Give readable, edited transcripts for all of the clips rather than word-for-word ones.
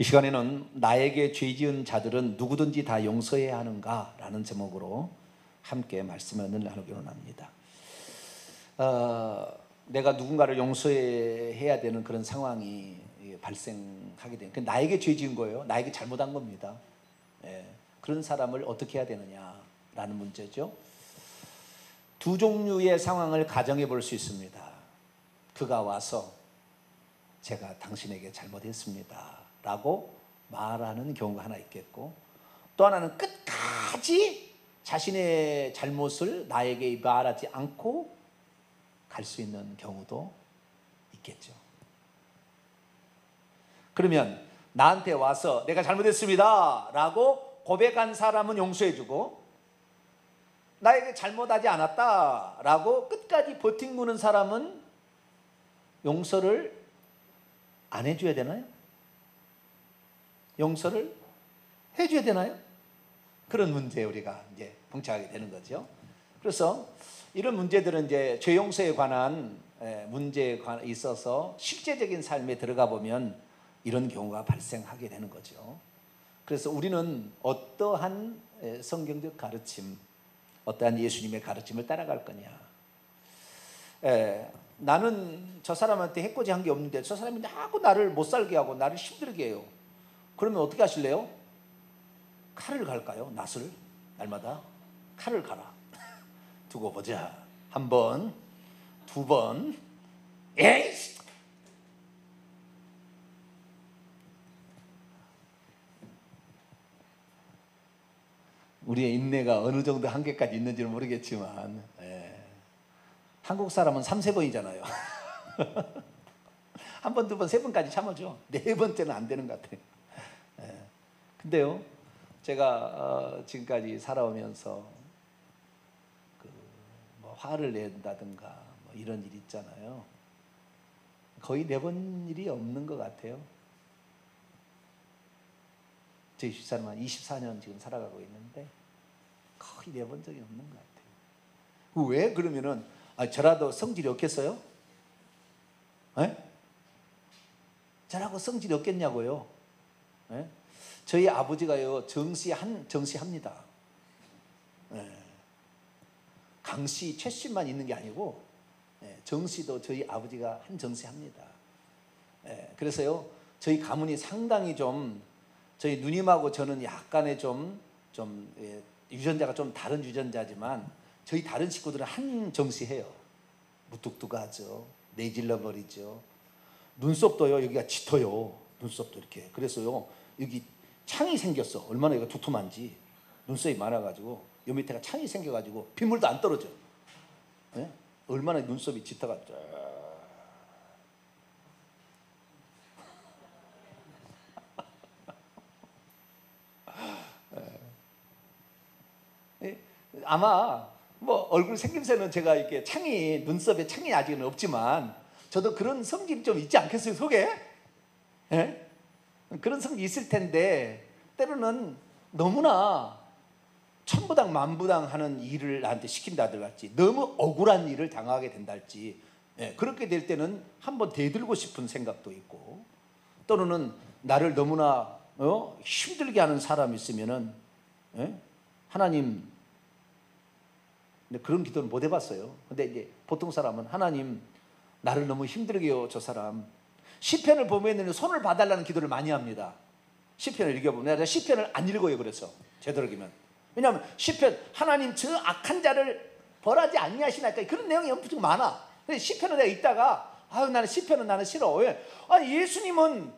이 시간에는 나에게 죄 지은 자들은 누구든지 다 용서해야 하는가? 라는 제목으로 함께 말씀을 나누기로 합니다. 내가 누군가를 용서해야 되는 그런 상황이 발생하게 되는, 나에게 죄 지은 거예요. 나에게 잘못한 겁니다. 그런 사람을 어떻게 해야 되느냐라는 문제죠. 두 종류의 상황을 가정해 볼 수 있습니다. 그가 와서 제가 당신에게 잘못했습니다 라고 말하는 경우가 하나 있겠고, 또 하나는 끝까지 자신의 잘못을 나에게 말하지 않고 갈 수 있는 경우도 있겠죠. 그러면 나한테 와서 내가 잘못했습니다 라고 고백한 사람은 용서해주고, 나에게 잘못하지 않았다 라고 끝까지 버팅무는 사람은 용서를 안 해줘야 되나요? 용서를 해줘야 되나요? 그런 문제에 우리가 이제 봉착하게 되는 거죠. 그래서 이런 문제들은 이제 죄 용서에 관한 문제에 있어서 실제적인 삶에 들어가 보면 이런 경우가 발생하게 되는 거죠. 그래서 우리는 어떠한 성경적 가르침, 어떠한 예수님의 가르침을 따라갈 거냐. 나는 저 사람한테 해코지 한 게 없는데 저 사람이 자꾸 나를 못 살게 하고 나를 힘들게 해요. 그러면 어떻게 하실래요? 칼을 갈까요? 낫을? 날마다 칼을 가라. 두고 보자. 한 번, 두 번. 에이씨! 우리의 인내가 어느 정도 한계까지 있는지는 모르겠지만, 한국 사람은 3, 4번이잖아요. 한 번, 두 번, 세 번까지 참아줘. 네 번째는 안 되는 것 같아요. 근데요, 제가 지금까지 살아오면서 뭐 화를 낸다든가 뭐 이런 일 있잖아요. 거의 내본 일이 없는 것 같아요. 저희 집사람은 24년 지금 살아가고 있는데 거의 내본 적이 없는 것 같아요. 왜 그러면은 저라도 성질이 없겠어요? 저라고 성질이 없겠냐고요? 저희 아버지가요 정시합니다. 강씨, 최씨만 있는 게 아니고 정씨도 저희 아버지가 한 정시합니다. 그래서요 저희 가문이 상당히 좀, 저희 누님하고 저는 약간의 유전자가 좀 다른 유전자지만 저희 다른 식구들은 한 정시해요. 무뚝뚝하죠. 내질러 버리죠. 눈썹도요 여기가 짙어요. 눈썹도 이렇게. 그래서요 여기 창이 생겼어. 얼마나 이거 두툼한지. 눈썹이 많아가지고 요 밑에가 창이 생겨가지고 빗물도 안 떨어져. 얼마나 눈썹이 짙어가지고. 아마 뭐 얼굴 생김새는 제가 이렇게 눈썹에 창이 아직은 없지만 저도 그런 성질이 좀 있지 않겠어요, 속에? 그런 성질이 있을 텐데 때로는 너무나 천부당 만부당 하는 일을 나한테 시킨다든지 너무 억울한 일을 당하게 된달지, 그렇게 될 때는 한번 대들고 싶은 생각도 있고, 또는 나를 너무나 힘들게 하는 사람이 있으면은 하나님, 근데 그런 기도는 못 해봤어요. 근데 이제 보통 사람은 하나님 나를 너무 힘들게 해요, 저 사람. 시편을 보면 손을 봐달라는 기도를 많이 합니다. 시편을 읽어보면, 내가 시편을 안 읽어요. 그래서 되도록이면. 왜냐하면 시편, 하나님 저 악한 자를 벌하지 아니하시나이까, 그런 내용이 엄청 많아. 근데 시편을 내가 읽다가 나는 시편은 나는 싫어. 왜? 예수님은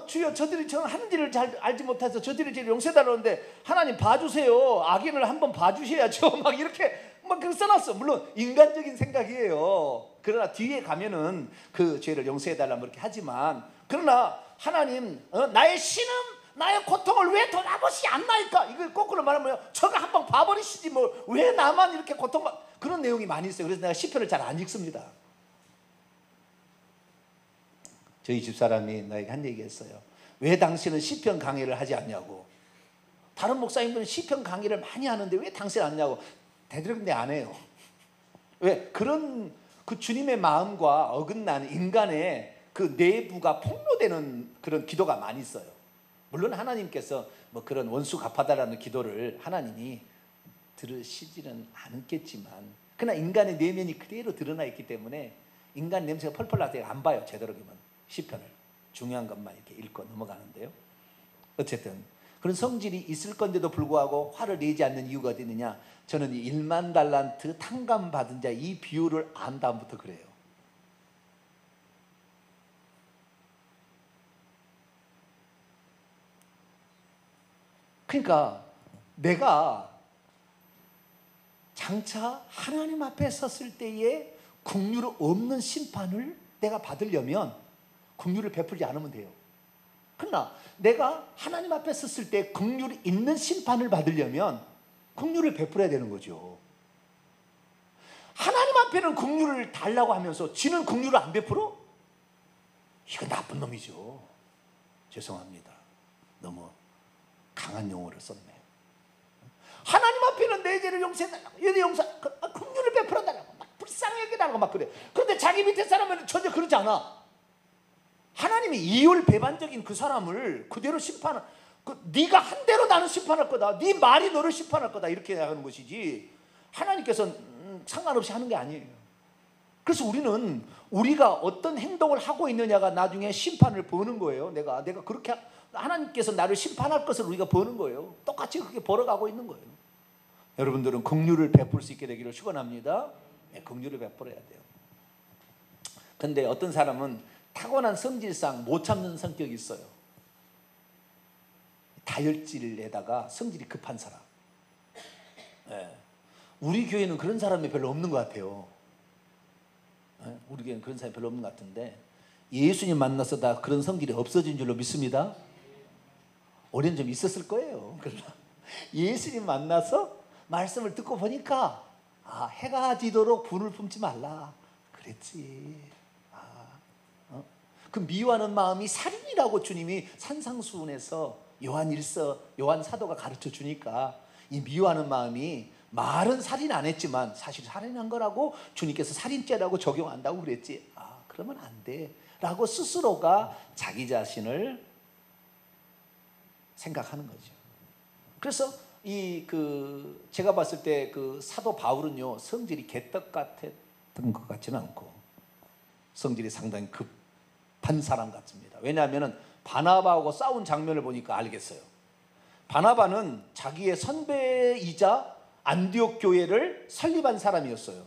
주여 저들이 저는 하는 일을 잘 알지 못해서 저들이 저를 용서해달라는데 하나님 봐주세요. 악인을 한번 봐주셔야죠. 막 이렇게 막 그렇게 써놨어. 물론 인간적인 생각이에요. 그러나 뒤에 가면은 그 죄를 용서해달라면 그렇게 하지만, 그러나 하나님 나의 신음 나의 고통을 왜 돌아보시 않나이까, 이걸 거꾸로 말하면 저가 한번 봐버리시지 뭐 왜 나만 이렇게 고통받, 그런 내용이 많이 있어요. 그래서 내가 시편을 잘 안 읽습니다. 저희 집사람이 나에게 한 얘기 했어요. 왜 당신은 시편 강의를 하지 않냐고. 다른 목사님들은 시편 강의를 많이 하는데 왜 당신은 안 하냐고. 되도록이면 안 해요. 왜? 그런 그 주님의 마음과 어긋나는 인간의 그 내부가 폭로되는 그런 기도가 많이 있어요. 물론 하나님께서 뭐 그런 원수 갚아달라는 기도를 하나님이 들으시지는 않겠지만, 그러나 인간의 내면이 그대로 드러나 있기 때문에 인간 냄새가 펄펄 나서 안 봐요. 제대로 보면 시편을 중요한 것만 이렇게 읽고 넘어가는데요. 어쨌든 그런 성질이 있을 건데도 불구하고 화를 내지 않는 이유가 어디 있느냐? 저는 이 1만 달란트 탕감 받은 자 이 비유를 안 다음부터 그래요. 그러니까 내가 장차 하나님 앞에 섰을 때에 긍휼 없는 심판을 내가 받으려면 긍휼을 베풀지 않으면 돼요. 그러나 내가 하나님 앞에 섰을 때 긍휼이 있는 심판을 받으려면 긍휼을 베풀어야 되는 거죠. 하나님 앞에는 긍휼을 달라고 하면서 지는 긍휼을 안 베풀어? 이거 나쁜 놈이죠. 죄송합니다. 너무 강한 용어를 썼네요. 하나님 앞에는 내 죄를 용서해달라고, 얘네 긍휼을 베풀어달라고, 막 불쌍히 여겨달라고 막 그래. 그런데 자기 밑에 사람은 전혀 그러지 않아. 하나님이 이율배반적인 그 사람을 그대로 심판을, 네가 한 대로 나는 심판할 거다, 네 말이 너를 심판할 거다, 이렇게 하는 것이지 하나님께서는 상관없이 하는 게 아니에요. 그래서 우리는 우리가 어떤 행동을 하고 있느냐가 나중에 심판을 보는 거예요. 내가 그렇게 하나님께서 나를 심판할 것을 우리가 보는 거예요. 똑같이 그렇게 벌어가고 있는 거예요. 여러분들은 긍휼을 베풀 수 있게 되기를 축원합니다. 네, 긍휼을 베풀어야 돼요. 근데 어떤 사람은 타고난 성질상 못 참는 성격이 있어요. 다혈질에다가 성질이 급한 사람. 네. 우리 교회는 그런 사람이 별로 없는 것 같아요. 네? 우리 교회는 그런 사람이 별로 없는 것 같은데 예수님 만나서 다 그런 성질이 없어진 줄로 믿습니다. 올해는 좀 있었을 거예요. 그러나 예수님 만나서 말씀을 듣고 보니까 해가 지도록 분을 품지 말라 그랬지. 그 미워하는 마음이 살인이라고 주님이 산상수훈에서 요한 사도가 가르쳐 주니까 이 미워하는 마음이 말은 살인 안 했지만 사실 살인한 거라고 주님께서 살인죄라고 적용한다고 그랬지. 그러면 안 돼 라고 스스로가 자기 자신을 생각하는 거죠. 그래서 제가 봤을 때 그 사도 바울은요, 성질이 개떡 같았던 것 같지는 않고 성질이 상당히 급한 사람 같습니다. 왜냐하면 바나바하고 싸운 장면을 보니까 알겠어요. 바나바는 자기의 선배이자 안디옥 교회를 설립한 사람이었어요.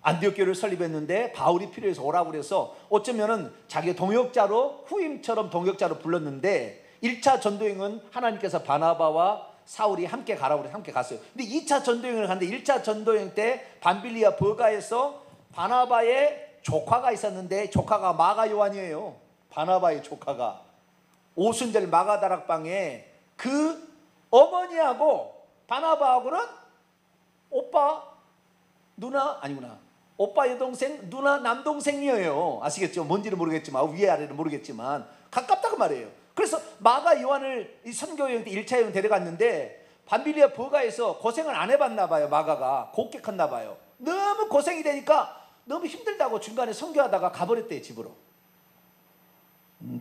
안디옥 교회를 설립했는데 바울이 필요해서 오라고 그래서 어쩌면은 자기의 동역자로, 후임처럼 동역자로 불렀는데 1차 전도행은 하나님께서 바나바와 사울이 함께 가라고 해서 함께 갔어요. 근데 2차 전도행을 갔는데 1차 전도행 때 밤빌리아 버가에서 바나바의 조카가 있었는데 조카가 마가 요한이에요. 바나바의 조카가 오순절 마가다락방에 그 어머니하고 바나바하고는 오빠 누나 아니구나, 오빠 여동생 누나 남동생이에요. 아시겠죠? 뭔지는 모르겠지만 위아래를 모르겠지만 가깝다고 말이에요. 그래서 마가 요한을 이 선교여행 때 1차 여행 데려갔는데 밤빌리아 버가에서 고생을 안 해봤나 봐요. 마가가 곡객했나 봐요. 너무 고생이 되니까 너무 힘들다고 중간에 선교하다가 가버렸대요, 집으로.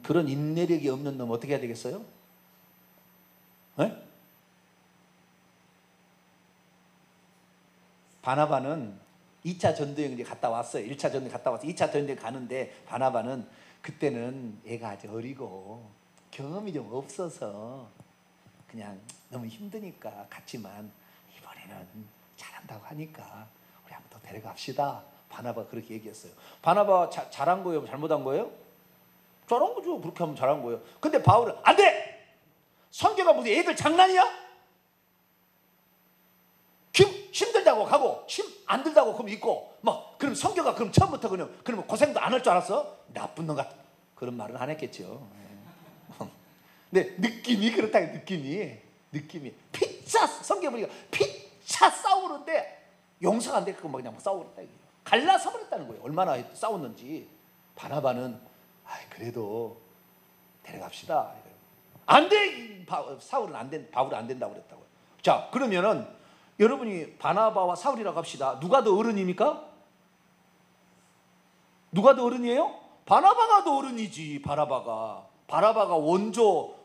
그런 인내력이 없는 놈 어떻게 해야 되겠어요? 네? 바나바는 2차 전도여행 갔다 왔어요. 1차 전도여행 갔다 왔어요. 2차 전도여행 가는데 바나바는 그때는 애가 아주 어리고 경험이 좀 없어서 그냥 너무 힘드니까 갔지만 이번에는 잘한다고 하니까 우리 한번 더 데려갑시다. 바나바가 그렇게 얘기했어요. 바나바 잘한 거예요? 잘못한 거예요? 잘한 거죠. 그렇게 하면 잘한 거예요. 근데 바울은 안 돼! 선교가 무슨 애들 장난이야? 힘들다고 가고 힘 안 들다고 그럼 있고 막 그럼 선교가 그럼 처음부터 그러면 고생도 안 할 줄 알았어? 나쁜 놈 같은 그런 말은 안 했겠죠. 근데 느낌이 그렇다. 느낌이 피차 선교 보니까 피차 싸우는데 용서가 안 되고 그냥 싸우랬다. 갈라서 버렸다는 거예요. 얼마나 싸웠는지. 바나바는 그래도 데려갑시다. 안 돼. 사울은 안 된, 바울은 안 된다고 그랬다고요. 자, 그러면은 여러분이 바나바와 사울이라고 합시다. 누가 더 어른입니까? 누가 더 어른이에요? 바나바가 더 어른이지. 바나바가. 바나바가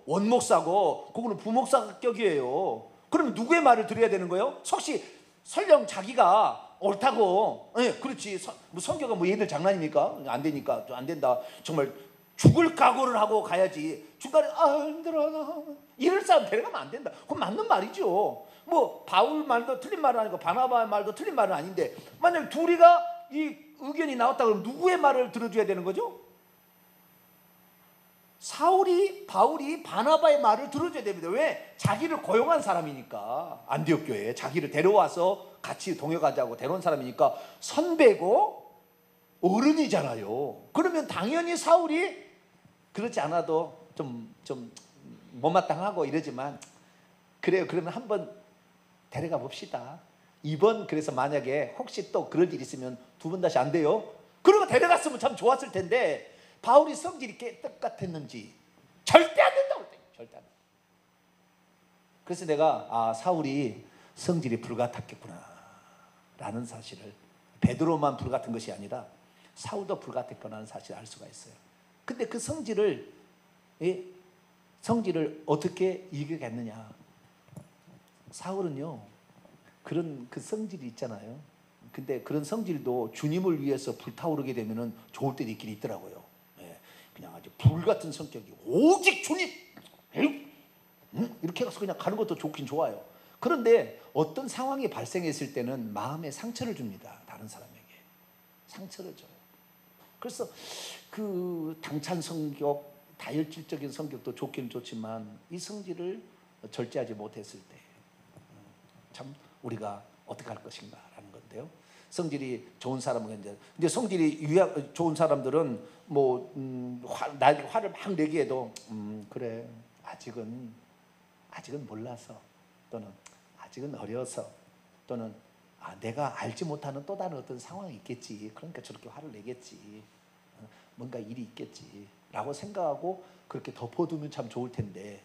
원목사고 그거는 부목사격이에요. 그러면 누구의 말을 들어야 되는 거예요? 혹시 설령 자기가 옳다고, 그렇지, 성경은 뭐 얘들 장난입니까? 안 되니까, 안 된다, 정말 죽을 각오를 하고 가야지. 중간에 힘들어 나 이럴 사람 데려가면 안 된다. 그건 맞는 말이죠. 뭐 바울 말도 틀린 말은 아니고 바나바의 말도 틀린 말은 아닌데, 만약 둘이가 이 의견이 나왔다 그러면 누구의 말을 들어줘야 되는 거죠? 바울이 바나바의 말을 들어줘야 됩니다. 왜? 자기를 고용한 사람이니까. 안디옥 교회에 자기를 데려와서 같이 동역하자고 데려온 사람이니까 선배고 어른이잖아요. 그러면 당연히 사울이 그렇지 않아도 좀 못마땅하고 이러지만, 그래요, 그러면 한번 데려가 봅시다. 이번, 그래서 만약에 혹시 또 그럴 일 있으면 두 번 다시 안 돼요. 그러고 데려갔으면 참 좋았을 텐데, 바울이 성질이 똑같았는지 절대 안 된다고 했대요. 절대 안 된다. 그래서 내가 사울이 성질이 불같았겠구나 라는 사실을, 베드로만 불같은 것이 아니라 사울도 불같았구나라는 사실을 알 수가 있어요. 근데 그 성질을 어떻게 이겨겠느냐. 사울은요, 그런 그 성질이 있잖아요. 근데 그런 성질도 주님을 위해서 불타오르게 되면은 좋을 때도 있긴 있더라고요. 그냥 아주 불같은 성격이 오직 주님 이렇게 해서 그냥 가는 것도 좋긴 좋아요. 그런데 어떤 상황이 발생했을 때는 마음에 상처를 줍니다. 다른 사람에게 상처를 줘요. 그래서 그 당찬 성격, 다혈질적인 성격도 좋기는 좋지만 이 성질을 절제하지 못했을 때 참 우리가 어떻게 할 것인가라는 건데요. 성질이 좋은 사람은 근데 성질이 좋은 사람들은 뭐 나에게 화를 막 내기에도 그래, 아직은 몰라서, 또는 아직은 어려서, 또는 내가 알지 못하는 또 다른 어떤 상황이 있겠지, 그러니까 저렇게 화를 내겠지, 뭔가 일이 있겠지 라고 생각하고 그렇게 덮어두면 참 좋을 텐데,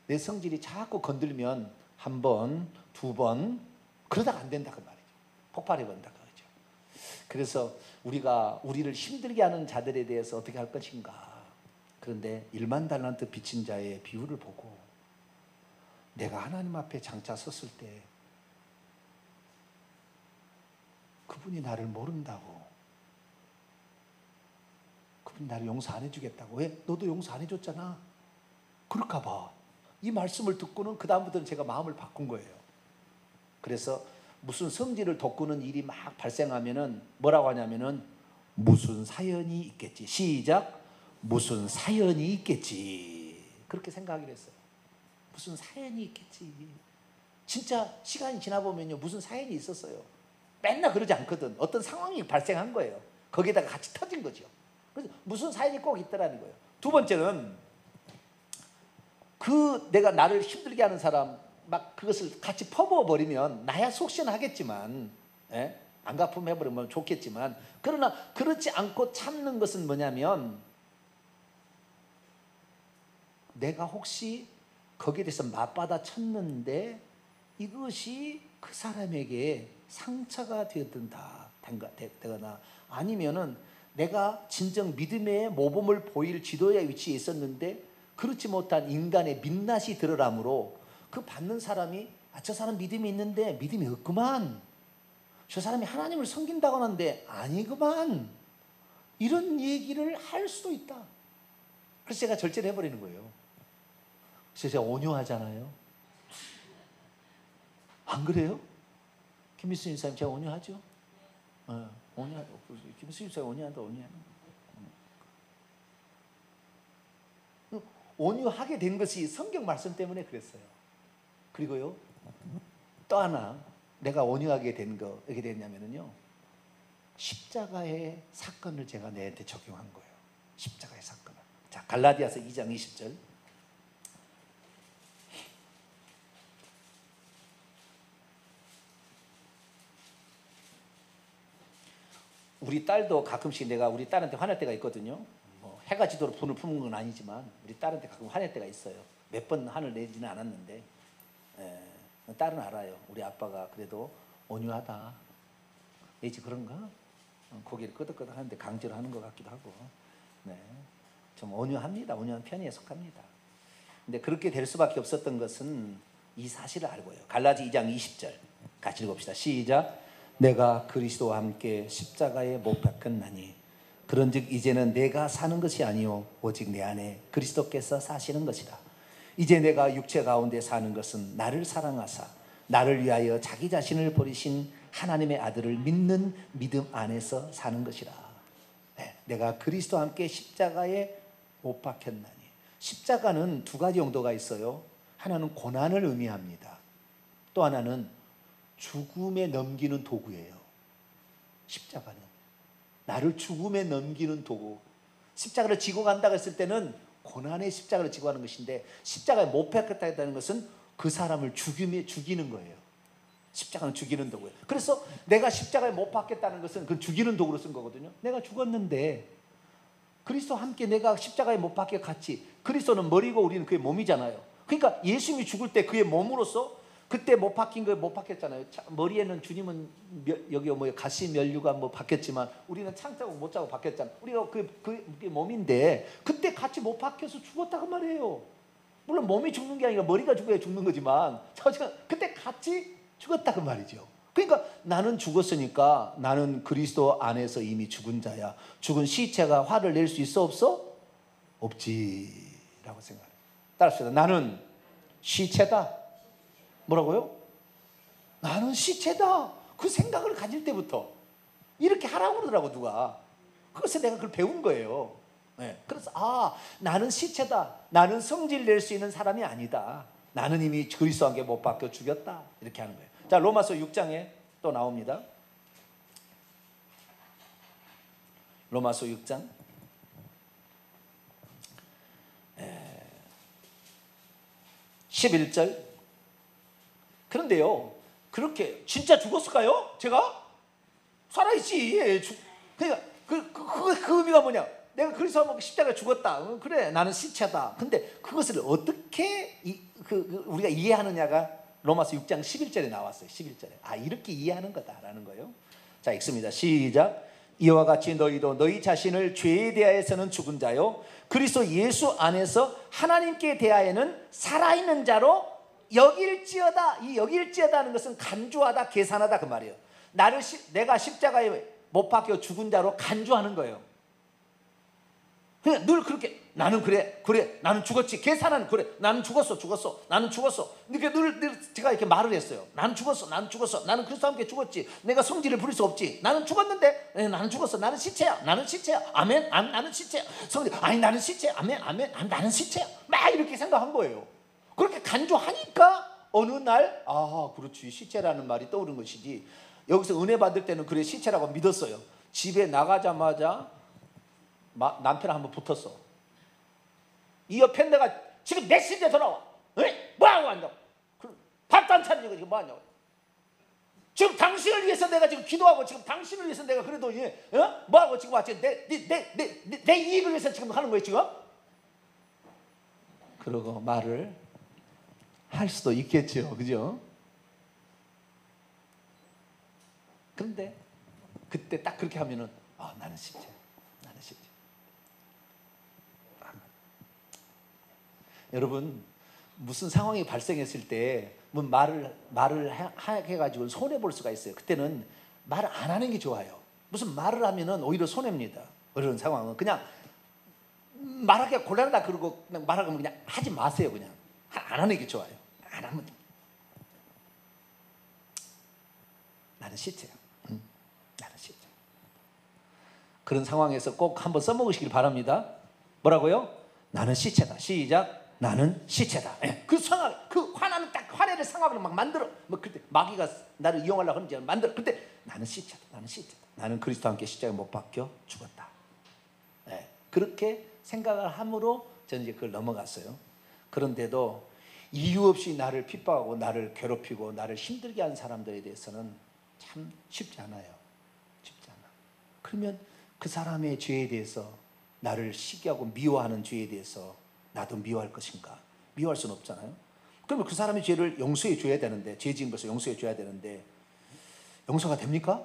내 성질이 자꾸 건들면 한 번, 두 번 그러다가 안 된다 그 말이죠. 폭발해 버린다 그거죠. 그래서 우리를 힘들게 하는 자들에 대해서 어떻게 할 것인가. 그런데 1만 달란트 빚진 자의 비유를 보고, 내가 하나님 앞에 장차 섰을 때 그분이 나를 모른다고, 그분이 나를 용서 안 해주겠다고. 왜? 너도 용서 안 해줬잖아. 그럴까 봐. 이 말씀을 듣고는 그 다음부터는 제가 마음을 바꾼 거예요. 그래서 무슨 성질을 돋구는 일이 막 발생하면은 뭐라고 하냐면은 무슨 사연이 있겠지. 시작. 무슨 사연이 있겠지. 그렇게 생각하기로 했어요. 무슨 사연이 있겠지. 진짜 시간이 지나 보면요, 무슨 사연이 있었어요. 맨날 그러지 않거든. 어떤 상황이 발생한 거예요. 거기에다가 같이 터진 거죠. 그래서 무슨 사연이 꼭 있더라는 거예요. 두 번째는 내가 나를 힘들게 하는 사람 막 그것을 같이 퍼부어버리면 나야 속시원하겠지만, 안 갚음해버리면 좋겠지만, 그러나 그렇지 않고 참는 것은 뭐냐면, 내가 혹시 거기에 대해서 맞받아 쳤는데 이것이 그 사람에게 상처가 되거나, 아니면은 내가 진정 믿음의 모범을 보일 지도자의 위치에 있었는데 그렇지 못한 인간의 민낯이 드러나므로 그 받는 사람이 저 사람 믿음이 있는데 믿음이 없구만, 저 사람이 하나님을 섬긴다고 하는데 아니구만, 이런 얘기를 할 수도 있다. 그래서 제가 절제를 해버리는 거예요. 그래서 제가 온유하잖아요. 안 그래요? 김미순 인사님, 제가 온유하죠? 온유하죠. 김미순 인사님 온유한다. 온유하게 된 것이 성경 말씀 때문에 그랬어요. 그리고요, 또 하나 내가 온유하게 된 거 어떻게 됐냐면요, 십자가의 사건을 제가 내한테 적용한 거예요. 십자가의 사건을. 자, 갈라디아서 2장 20절. 우리 딸도 가끔씩 내가 우리 딸한테 화낼 때가 있거든요. 해가 지도록 분을 품은 건 아니지만 우리 딸한테 가끔 화낼 때가 있어요. 몇 번 화를 내지는 않았는데, 딸은 알아요. 우리 아빠가 그래도 온유하다. 왜지 그런가? 고개를 끄덕끄덕 하는데 강제로 하는 것 같기도 하고. 네. 좀 온유합니다. 온유한 편에 속합니다. 근데 그렇게 될 수밖에 없었던 것은 이 사실을 알고요. 갈라디 2장 20절 같이 읽읍시다. 시작. 내가 그리스도와 함께 십자가에 못 박혔나니 그런즉 이제는 내가 사는 것이 아니요 오직 내 안에 그리스도께서 사시는 것이라. 이제 내가 육체 가운데 사는 것은 나를 사랑하사 나를 위하여 자기 자신을 버리신 하나님의 아들을 믿는 믿음 안에서 사는 것이라. 네, 내가 그리스도와 함께 십자가에 못 박혔나니. 십자가는 두 가지 용도가 있어요. 하나는 고난을 의미합니다. 또 하나는 죽음에 넘기는 도구예요. 십자가는 나를 죽음에 넘기는 도구. 십자가를 지고 간다고 했을 때는 고난의 십자가를 지고 가는 것인데, 십자가에 못 박혔다는 것은 그 사람을 죽이는 거예요. 십자가는 죽이는 도구예요. 그래서 내가 십자가에 못 박혔다는 것은 그 죽이는 도구로 쓴 거거든요. 내가 죽었는데 그리스도와 함께 내가 십자가에 못 박혀 같이, 그리스도는 머리고 우리는 그의 몸이잖아요. 그러니까 예수님이 죽을 때 그의 몸으로서 그때 못 박힌 거에 못 박혔잖아요. 머리에는 주님은 여기 가시 면류가 박혔지만 우리는 창자국 못 자고 박혔잖아. 우리가 그 몸인데 그때 같이 못 박혀서 죽었다고 말이에요. 물론 몸이 죽는 게 아니라 머리가 죽어야 죽는 거지만 그때 같이 죽었다고 말이죠. 그러니까 나는 죽었으니까 나는 그리스도 안에서 이미 죽은 자야. 죽은 시체가 화를 낼 수 있어 없어? 없지라고 생각해요. 따라합시다. 나는 시체다. 뭐라고요? 나는 시체다. 그 생각을 가질 때부터 이렇게 하라고 그러더라고 누가. 그래서 내가 그걸 배운 거예요. 네. 그래서 나는 시체다. 나는 성질 낼 수 있는 사람이 아니다. 나는 이미 그리스도와 함께 못 박혀 죽였다. 이렇게 하는 거예요. 자, 로마서 6장에 또 나옵니다. 로마서 6장 11절. 그런데요, 그렇게 진짜 죽었을까요? 제가? 살아있지. 그러니까 그 의미가 뭐냐? 내가 그리스도와 함께 십자가에 죽었다. 그래, 나는 시체다. 근데 그것을 어떻게 우리가 이해하느냐가 로마서 6장 11절에 나왔어요. 11절에. 이렇게 이해하는 거다라는 거예요. 자, 읽습니다. 시작. 이와 같이 너희도 너희 자신을 죄에 대하여서는 죽은 자요 그리스도 예수 안에서 하나님께 대하여는 살아있는 자로 여길지어다. 이 여길지어다는 것은 간주하다, 계산하다 그 말이에요. 내가 십자가에 못 박혀 죽은 자로 간주하는 거예요. 그냥 늘 그렇게 나는 그래 나는 죽었지. 계산하는 그래 나는 죽었어 나는 죽었어. 이렇게 늘 제가 이렇게 말을 했어요. 나는 죽었어 나는 그리스도와 함께 죽었지. 내가 성질을 부릴 수 없지. 나는 죽었는데 나는 죽었어. 나는 시체야 아멘. 나는 시체야. 성질 나는 시체야. 아멘. 나는 시체야. 막 이렇게 생각한 거예요. 그렇게 간주하니까 어느 날 그렇지, 시체라는 말이 떠오른 것이지. 여기서 은혜 받을 때는 그래 시체라고 믿었어요. 집에 나가자마자 남편을 한번 붙었어. 이 옆에 내가 지금 몇 시인데 전화와. 뭐하고 간다고? 밥도 안 차리고 지금 뭐하냐고. 지금 당신을 위해서 내가 지금 기도하고 지금 당신을 위해서 내가 그래도 뭐하고 지금 왔지. 내 이익을 위해서 지금 하는 거예요 지금. 그러고 말을 할 수도 있겠죠. 그죠? 그런데 그때 딱 그렇게 하면은 나는 시체. 여러분, 무슨 상황이 발생했을 때 뭐 말을 해가지고 손해 볼 수가 있어요. 그때는 말을 안 하는 게 좋아요. 무슨 말을 하면은 오히려 손해입니다. 그런 상황은 그냥 말하기가 곤란하다 그러고 그냥 말하면 그냥 하지 마세요. 그냥 안 하는 게 좋아요. 안 하면 나는 시체야. 나는 시체. 그런 상황에서 꼭 한번 써먹으시길 바랍니다. 뭐라고요? 나는 시체다. 시작. 나는 시체다. 그 상황, 그 화나는 딱 화내를 상황을 막 만들어. 그때 마귀가 나를 이용하려고 하는지 만들어. 그때 나는 시체다. 나는 그리스도와 함께 십자가에 못 박혀 죽었다. 그렇게 생각을 함으로 저는 이제 그걸 넘어갔어요. 그런데도 이유 없이 나를 핍박하고 나를 괴롭히고 나를 힘들게 하는 사람들에 대해서는 참 쉽지 않아요. 그러면 그 사람의 죄에 대해서, 나를 시기하고 미워하는 죄에 대해서 나도 미워할 것인가? 미워할 수는 없잖아요. 그러면 그 사람의 죄를 용서해 줘야 되는데, 죄 지은 것을 용서해 줘야 되는데 용서가 됩니까?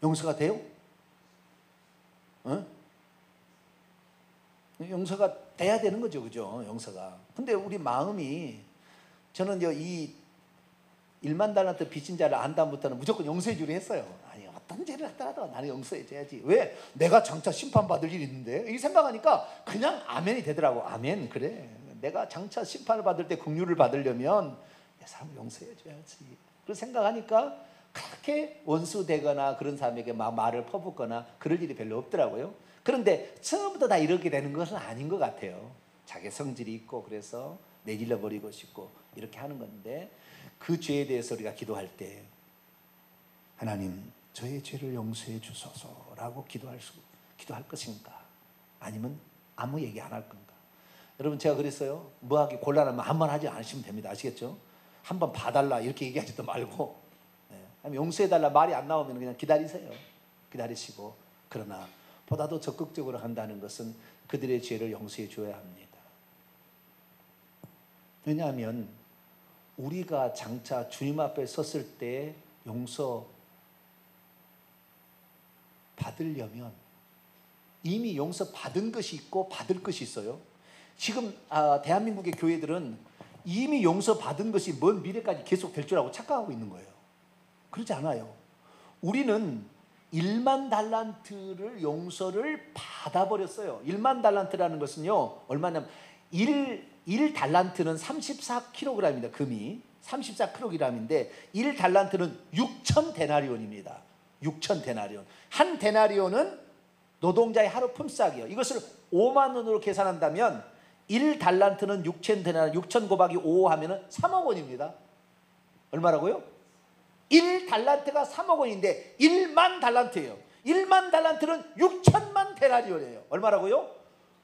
용서가 돼요? 용서가 돼야 되는 거죠, 그죠? 용서가. 근데 우리 마음이, 저는 이 1만 달란트 빚진 자를 안 다음부터는 무조건 용서해 주려 했어요. 아니, 어떤 죄를 하더라도 나는 용서해 줘야지. 왜? 내가 장차 심판받을 일이 있는데. 이 생각하니까 그냥 아멘이 되더라고. 아멘, 그래. 내가 장차 심판을 받을 때 긍휼을 받으려면 내 사람을 용서해 줘야지. 그런 생각하니까 그렇게 원수 되거나 그런 사람에게 막 말을 퍼붓거나 그럴 일이 별로 없더라고요. 그런데 처음부터 다 이렇게 되는 것은 아닌 것 같아요. 자기 성질이 있고 그래서 내질러 버리고 싶고 이렇게 하는 건데, 그 죄에 대해서 우리가 기도할 때 하나님 저의 죄를 용서해 주소서라고 기도할 것인가, 아니면 아무 얘기 안 할 건가? 여러분, 제가 그랬어요. 뭐하기 곤란하면 한 번 하지 않으시면 됩니다. 아시겠죠? 한 번 봐달라 이렇게 얘기하지도 말고, 용서해달라 말이 안 나오면 그냥 기다리세요. 기다리시고, 그러나 보다도 적극적으로 한다는 것은 그들의 죄를 용서해 줘야 합니다. 왜냐하면 우리가 장차 주님 앞에 섰을 때 용서 받으려면 이미 용서 받은 것이 있고 받을 것이 있어요. 지금 대한민국의 교회들은 이미 용서 받은 것이 먼 미래까지 계속 될 줄 알고 착각하고 있는 거예요. 그렇지 않아요. 우리는 1만 달란트를 용서를 받아버렸어요. 1만 달란트라는 것은요, 얼마냐면 1달란트는 34kg입니다. 금이 34kg인데 1달란트는 6,000데나리온입니다. 6,000데나리온. 한 데나리온은 노동자의 하루 품삯이요. 이것을 5만 원으로 계산한다면 1달란트는 6,000데나리온, 6,000 곱하기 5 하면은 3억 원입니다. 얼마라고요? 1달란트가 3억 원인데 1만 달란트예요. 1만 달란트는 6천만 데나리온이에요. 얼마라고요?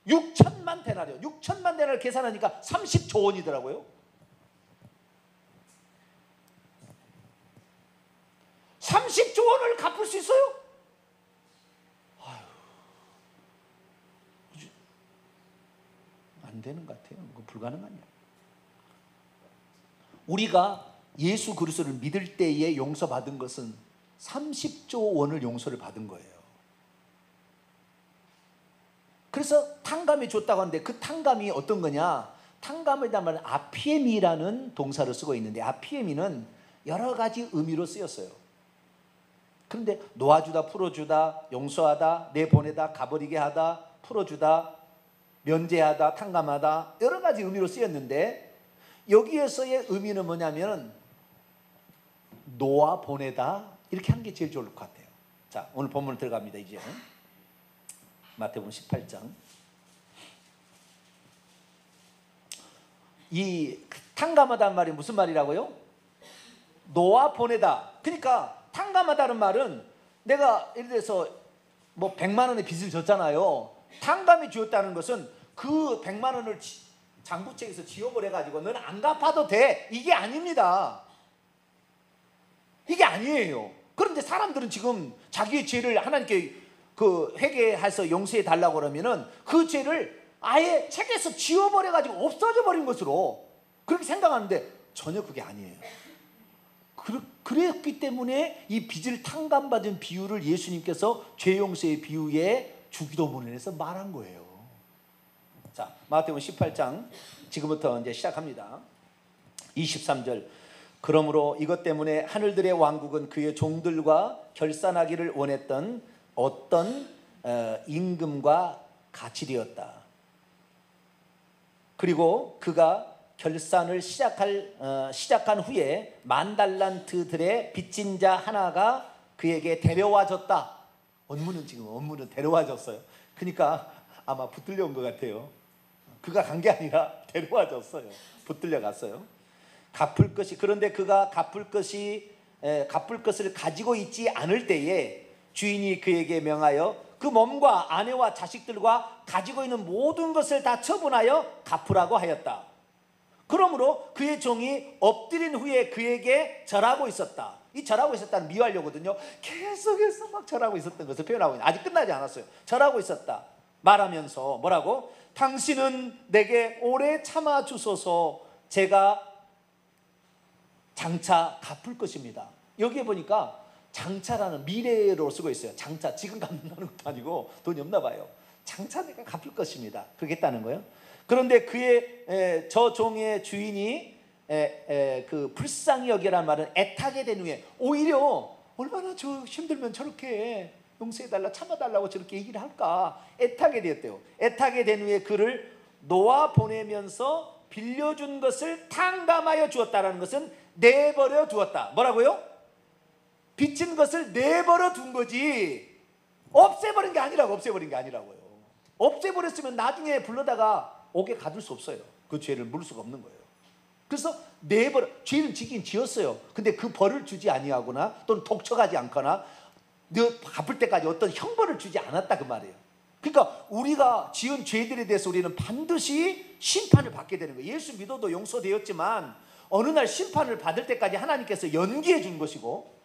6천만 데나리온. 6천만 데나리온 계산하니까 30조 원이더라고요. 30조 원을 갚을 수 있어요? 아유, 안 되는 것 같아요. 그거 불가능하냐. 우리가 예수 그리스도를 믿을 때에 용서받은 것은 30조 원을 용서를 받은 거예요. 그래서 탕감해 줬다고 하는데, 그 탕감이 어떤 거냐? 탕감에다 말은 아피에미라는 동사를 쓰고 있는데, 아피에미는 여러 가지 의미로 쓰였어요. 그런데 놓아주다, 풀어주다, 용서하다, 내보내다, 가버리게 하다, 풀어주다, 면제하다, 탕감하다, 여러 가지 의미로 쓰였는데, 여기에서의 의미는 뭐냐면 놓아 보내다, 이렇게 하는 게 제일 좋을 것 같아요. 자, 오늘 본문 들어갑니다. 이제 마태복음 18장. 이 탕감하다는 말이 무슨 말이라고요? 놓아 보내다. 그러니까 탕감하다는 말은, 내가 예를 들어서 뭐 100만 원의 빚을 졌잖아요. 탕감이 주었다는 것은 그 100만 원을 장부책에서 지워버려가지고 너는 안 갚아도 돼, 이게 아닙니다. 이게 아니에요. 그런데 사람들은 지금 자기의 죄를 하나님께 회개해서 용서해 달라고 그러면은 그 죄를 아예 책에서 지워버려가지고 없어져 버린 것으로 그렇게 생각하는데, 전혀 그게 아니에요. 그랬기 때문에 이 빚을 탕감받은 비유를 예수님께서 죄 용서의 비유에 주기도문에서 말한 거예요. 자, 마태복음 18장 지금부터 이제 시작합니다. 23절. 그러므로 이것 때문에 하늘들의 왕국은 그의 종들과 결산하기를 원했던 어떤 임금과 같이 되었다. 그리고 그가 결산을 시작한 후에 10,000달란트들의 빚진 자 하나가 그에게 데려와졌다. 원문은 데려와졌어요. 그러니까 아마 붙들려 온 것 같아요. 그가 간 게 아니라 데려와졌어요. 붙들려 갔어요. 그런데 그가 갚을 것을 가지고 있지 않을 때에 주인이 그에게 명하여 그 몸과 아내와 자식들과 가지고 있는 모든 것을 다 처분하여 갚으라고 하였다. 그러므로 그의 종이 엎드린 후에 그에게 절하고 있었다. 이 절하고 있었다는 미완료거든요. 계속해서 막 절하고 있었던 것을 표현하고 있는, 아직 끝나지 않았어요. 절하고 있었다. 말하면서 뭐라고? 당신은 내게 오래 참아 주소서. 제가 장차 갚을 것입니다. 여기에 보니까 장차라는 미래로 쓰고 있어요. 장차, 지금 갚는다는 것도 아니고 돈이 없나 봐요. 장차 내가 갚을 것입니다. 그러겠다는 거예요. 그런데 그의 저 종의 주인이 그 불쌍히 여기라는 말은 애타게 된 후에 오히려 얼마나 저 힘들면 저렇게 용서해달라 참아달라고 저렇게 얘기를 할까 애타게 되었대요. 애타게 된 후에 그를 놓아 보내면서 빌려준 것을 탕감하여 주었다라는 것은 내버려 두었다. 뭐라고요? 빚진 것을 내버려 둔 거지 없애버린 게 아니라고. 없애버린 게 아니라고요. 없애버렸으면 나중에 불러다가 옥에 가둘 수 없어요. 그 죄를 물을 수가 없는 거예요. 그래서 내버려, 죄를 지긴 지었어요. 근데 그 벌을 주지 아니하거나 또는 독촉하지 않거나 너 갚을 때까지 어떤 형벌을 주지 않았다 그 말이에요. 그러니까 우리가 지은 죄들에 대해서 우리는 반드시 심판을 받게 되는 거예요. 예수 믿어도 용서되었지만 어느 날 심판을 받을 때까지 하나님께서 연기해 준 것이고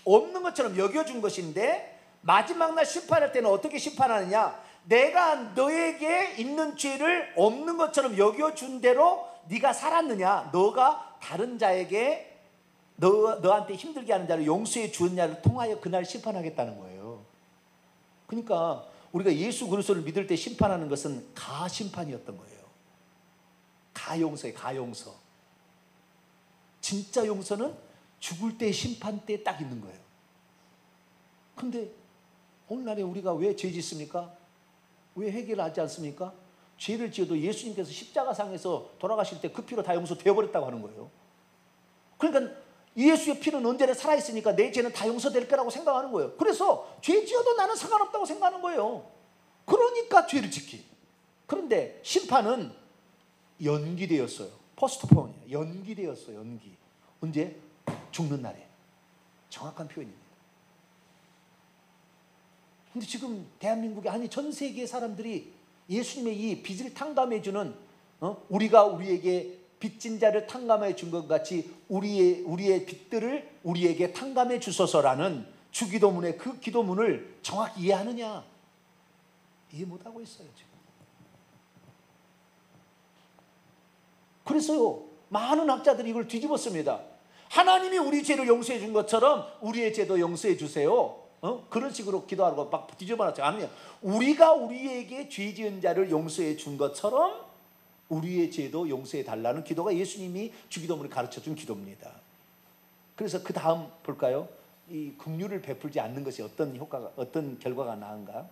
없는 것처럼 여겨준 것인데 마지막 날 심판할 때는 어떻게 심판하느냐? 내가 너에게 있는 죄를 없는 것처럼 여겨준 대로 네가 살았느냐? 너가 다른 자에게 너한테 힘들게 하는 자를 용서해 주었냐를 통하여 그날 심판하겠다는 거예요. 그러니까 우리가 예수 그리스도를 믿을 때 심판하는 것은 가심판이었던 거예요. 가용서예요. 가용서. 진짜 용서는 죽을 때 심판 때 딱 있는 거예요. 근데 오늘날에 우리가 왜 죄 짓습니까? 왜 해결하지 않습니까? 죄를 지어도 예수님께서 십자가상에서 돌아가실 때 그 피로 다 용서되어버렸다고 하는 거예요. 그러니까 예수의 피는 언제나 살아있으니까 내 죄는 다 용서될 거라고 생각하는 거예요. 그래서 죄 지어도 나는 상관없다고 생각하는 거예요. 그러니까 죄를 짓기. 그런데 심판은 연기되었어요. 포스트폰이에요. 연기되었어요. 연기. 언제? 죽는 날에. 정확한 표현입니다. 근데 지금 대한민국에 아니 전 세계의 사람들이 예수님의 이 빚을 탕감해 주는 우리가 우리에게 빚진 자를 탕감해 준 것 같이 우리의 빚들을 우리에게 탕감해 주소서라는 주기도문의 그 기도문을 정확히 이해하느냐? 이해 못하고 있어요 지금. 그래서요 많은 학자들이 이걸 뒤집었습니다. 하나님이 우리 죄를 용서해 준 것처럼 우리의 죄도 용서해 주세요. 그런 식으로 기도하고 막 뒤집어놨죠. 아니요. 우리가 우리에게 죄 지은 자를 용서해 준 것처럼 우리의 죄도 용서해 달라는 기도가 예수님이 주기도문을 가르쳐 준 기도입니다. 그래서 그 다음 볼까요? 이 긍휼을 베풀지 않는 것이 어떤 결과가 나은가?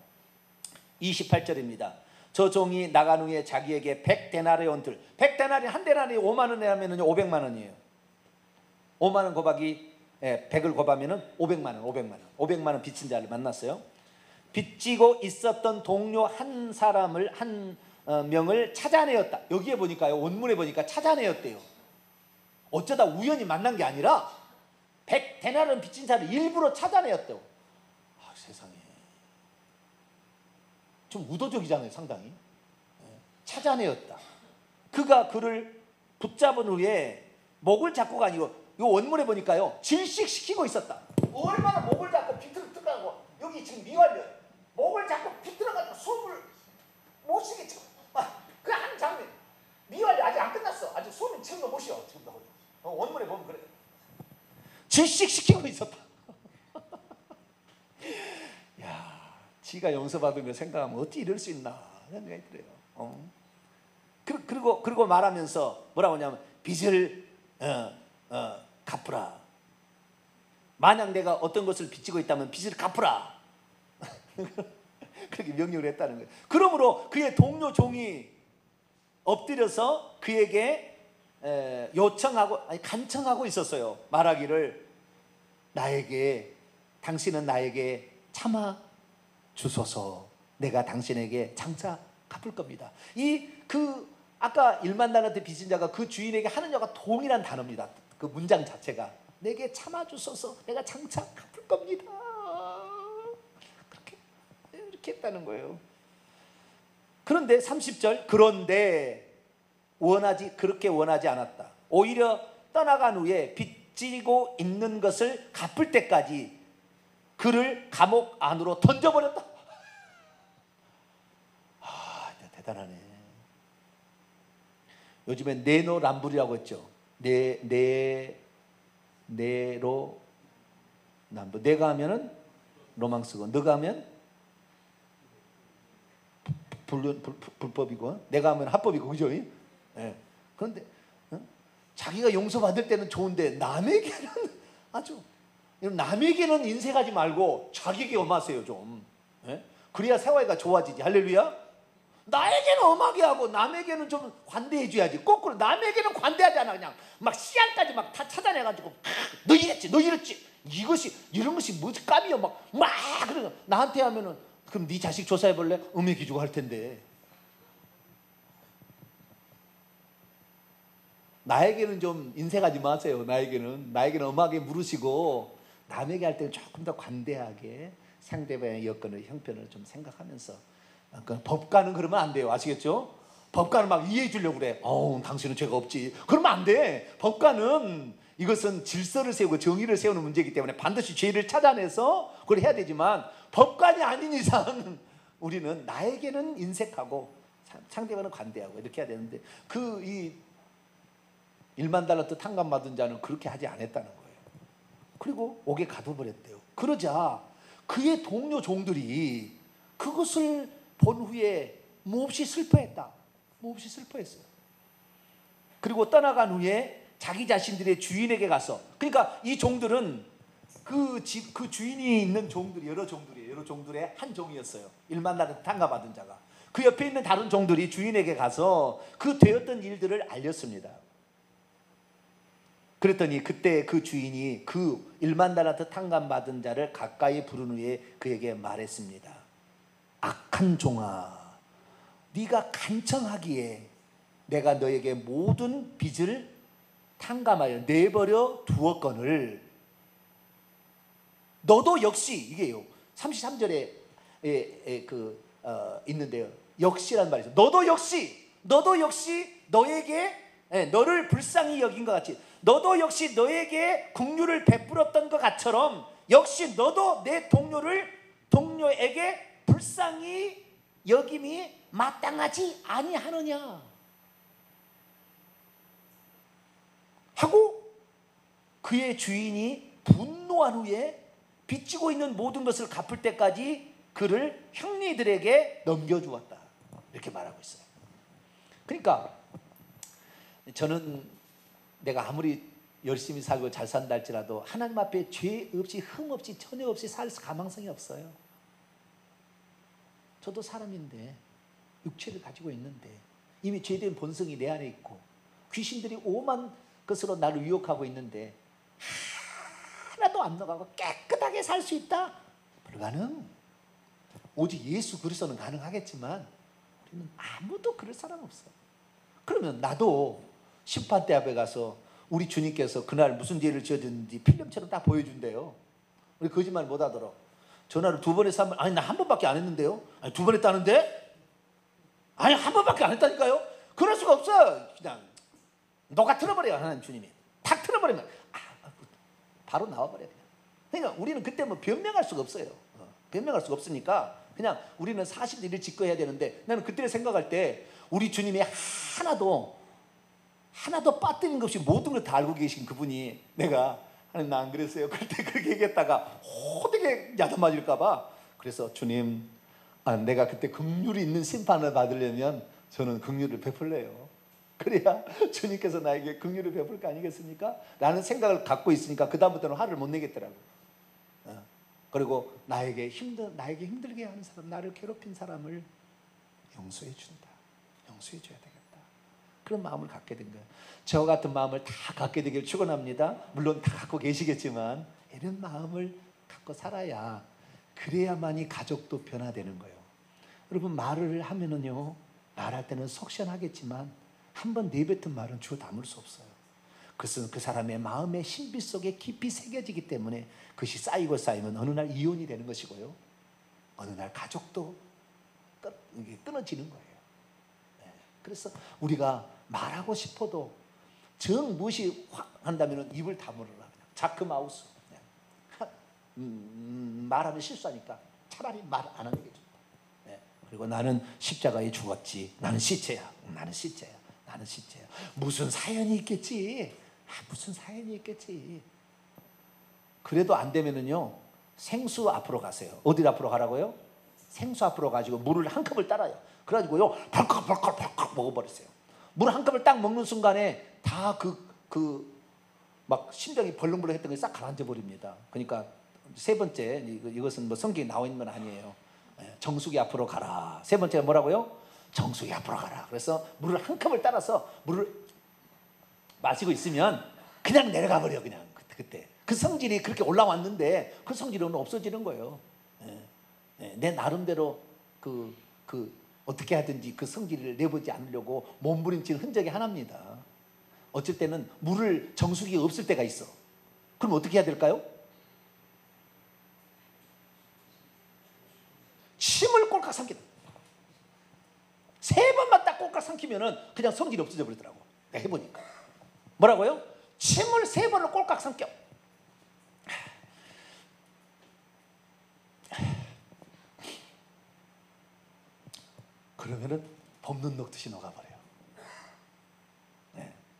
28절입니다. 저 종이 나간 후에 자기에게 100데나리온 들. 100데나리 한 데나리 5만 원이라면 500만 원이에요. 5만 원 곱하기 100을 곱하면 500만 원. 500만 원 빚진 자를 만났어요. 빚지고 있었던 동료 한 사람을 한 명을 찾아내었다. 여기에 보니까요. 원문에 보니까 찾아내었대요. 어쩌다 우연히 만난 게 아니라 100데나리온 빚진 자를 일부러 찾아내었대요. 세상에. 좀 의도적이잖아요. 상당히. 찾아내었다. 그가 그를 붙잡은 후에 목을 잡고가 아니고 이 원문에 보니까요. 질식시키고 있었다. 얼마나 목을 잡고 비틀어가고 여기 지금 미완료 목을 잡고 비틀어가지고 숨을 못 쉬겠죠. 그 한 장면 미완료 아직 안 끝났어. 아직 숨이 지금도 못 쉬어. 지금도 원문에 보면 그래. 질식시키고 있었다. 야, 지가 용서받으며 생각하면 어찌 이럴 수 있나 생각이 들어요. 그리고 말하면서 뭐라고 하냐면 빚을 갚으라. 만약 내가 어떤 것을 빚지고 있다면 빚을 갚으라. 그렇게 명령을 했다는 거예요. 그러므로 그의 동료 종이 엎드려서 그에게 간청하고 있었어요. 말하기를 당신은 나에게 참아 주소서. 내가 당신에게 장차 갚을 겁니다. 아까 일만 달란트 빚진 자가 그 주인에게 하는 여가 동일한 단어입니다. 그 문장 자체가 내게 참아 주소서. 내가 장차 갚을 겁니다. 이렇게 했다는 거예요. 그런데 30절 그런데 그렇게 원하지 않았다. 오히려 떠나간 후에 빚지고 있는 것을 갚을 때까지 그를 감옥 안으로 던져버렸다. 대단하네. 요즘에 네노람불이라고 했죠. 네로 남부. 내가 하면은 로망스고 너가 하면 불법이고 내가 하면 합법이고 그죠? 예. 그런데 자기가 용서받을 때는 좋은데 남에게는 아주 남에게는 인색하지 말고 자기에게 엄하세요 좀. 예? 그래야 생활가 좋아지지. 할렐루야. 나에게는 엄하게 하고 남에게는 좀 관대해 줘야지. 거꾸로 남에게는 관대하지 않아. 그냥 막 씨알까지 막 다 찾아내가지고 너 이랬지 너 이랬지 이런 것이 뭐지 깜이야 막 그래. 나한테 하면은 그럼 네 자식 조사해 볼래? 음액이 주고 할 텐데. 나에게는 좀 인색하지 마세요. 나에게는 엄하게 물으시고 남에게 할 때는 조금 더 관대하게 상대방의 여건을 형편을 좀 생각하면서. 그러니까 법관은 그러면 안 돼요. 아시겠죠? 법관은 막 이해해 주려고 그래. 당신은 죄가 없지. 그러면 안 돼. 법관은 이것은 질서를 세우고 정의를 세우는 문제이기 때문에 반드시 죄를 찾아내서 그걸 해야 되지만 법관이 아닌 이상 우리는 나에게는 인색하고 상대방은 관대하고 이렇게 해야 되는데 이 1만 달란트 탕감 받은 자는 그렇게 하지 않았다는 거예요. 그리고 옥에 가둬버렸대요. 그러자 그의 동료 종들이 그것을 본 후에 몹시 슬퍼했다. 몹시 슬퍼했어요. 그리고 떠나간 후에 자기 자신들의 주인에게 가서, 그러니까 이 종들은 그 주인이 있는 종들이 여러 종들의 한 종이었어요. 1만 달란트 탕감받은 자가. 그 옆에 있는 다른 종들이 주인에게 가서 그 되었던 일들을 알렸습니다. 그랬더니 그때 그 주인이 그 1만 달란트 탕감받은 자를 가까이 부른 후에 그에게 말했습니다. 악한 종아, 네가 간청하기에 내가 너에게 모든 빚을 탕감하여 내버려 두었거늘 너도 역시, 이게요 33절에 있는데요, 역시란 말이죠. 너도 역시 너에게 너를 불쌍히 여긴 것 같이, 너도 역시 너에게 긍휼을 베풀었던 것 같처럼 역시 너도 내 동료에게 불쌍히 여김이 마땅하지 아니하느냐 하고 그의 주인이 분노한 후에 빚지고 있는 모든 것을 갚을 때까지 그를 형리들에게 넘겨주었다, 이렇게 말하고 있어요. 그러니까 저는 내가 아무리 열심히 살고 잘 산다 할지라도 하나님 앞에 죄 없이 흠 없이 전혀 없이 살 가망성이 없어요. 저도 사람인데 육체를 가지고 있는데 이미 죄된 본성이 내 안에 있고 귀신들이 오만 것으로 나를 유혹하고 있는데 하나도 안 나가고 깨끗하게 살 수 있다? 불가능. 오직 예수 그리스도는 가능하겠지만 우리는 아무도 그럴 사람 없어. 그러면 나도 심판대 앞에 가서 우리 주님께서 그날 무슨 죄를 지었는지 필름처럼 딱 보여준대요. 우리 거짓말 못 하도록. 전화를 2번 해서 3번, 아니 나 한 번밖에 안 했는데요. 아니 2번 했다는데? 아니 한 번밖에 안 했다니까요. 그럴 수가 없어. 그냥 녹아 틀어버려요. 하나님 주님이 탁 틀어버리면 바로 나와버려요. 그러니까 우리는 그때 뭐 변명할 수가 없어요. 변명할 수가 없으니까 그냥 우리는 사실을 짓고해야 되는데, 나는 그때 생각할 때 우리 주님이 하나도 빠뜨린 것 없이 모든 걸 다 알고 계신 그분이, 내가 하나님 나 안 그랬어요 그때 그렇게 얘기했다가 호되게 야단맞을까 봐, 그래서 주님 내가 그때 긍휼이 있는 심판을 받으려면 저는 긍휼을 베풀래요. 그래야 주님께서 나에게 긍휼을 베풀 거 아니겠습니까? 라는 생각을 갖고 있으니까 그 다음부터는 화를 못 내겠더라고요. 그리고 나에게 힘들게 하는 사람, 나를 괴롭힌 사람을 용서해 준다. 용서해 줘야 되겠다. 그런 마음을 갖게 된 거예요. 저 같은 마음을 다 갖게 되길 축원합니다. 물론 다 갖고 계시겠지만 이런 마음을 갖고 살아야, 그래야만이 가족도 변화되는 거예요. 여러분, 말을 하면은요, 말할 때는 속 시원하겠지만 한번 내뱉은 말은 주워 담을 수 없어요. 그것은 그 사람의 마음의 신비 속에 깊이 새겨지기 때문에 그것이 쌓이고 쌓이면 어느 날 이혼이 되는 것이고요, 어느 날 가족도 끊어지는 거예요. 그래서 우리가 말하고 싶어도 정 무시한다면 입을 다물어라. 그냥 자크 마우스. 말하면 실수하니까 차라리 말 안 하는 게 좋다. 그리고 나는 십자가에 죽었지. 나는 시체야. 나는 시체야. 무슨 사연이 있겠지. 무슨 사연이 있겠지. 그래도 안 되면은요, 생수 앞으로 가세요. 어디 앞으로 가라고요? 생수 앞으로 가지고 물을 한 컵을 따라요. 그래가지고요 벌컥 먹어버렸어요. 물 한 컵을 딱 먹는 순간에 다 막 심장이 벌렁벌렁했던 게 싹 가라앉아 버립니다. 그러니까 세 번째, 이것은 뭐 성경에 나와 있는 건 아니에요. 정수기 앞으로 가라. 세 번째가 뭐라고요? 정수기 앞으로 가라. 그래서 물을 한 컵을 따라서 물을 마시고 있으면 그냥 내려가 버려. 그냥 그때 그 성질이 그렇게 올라왔는데 그 성질은 없어지는 거예요. 내 나름대로 어떻게 하든지 그 성질을 내보지 않으려고 몸부림치는 흔적이 하나입니다. 어쩔 때는 물을 정수기가 없을 때가 있어. 그럼 어떻게 해야 될까요? 침을 꼴깍 삼키다. 세 번만 딱 꼴깍 삼키면은 그냥 성질이 없어져 버리더라고. 내가 해보니까. 뭐라고요? 침을 세 번을 꼴깍 삼켜. 그러면은 법눈 녹듯이 녹아버려요.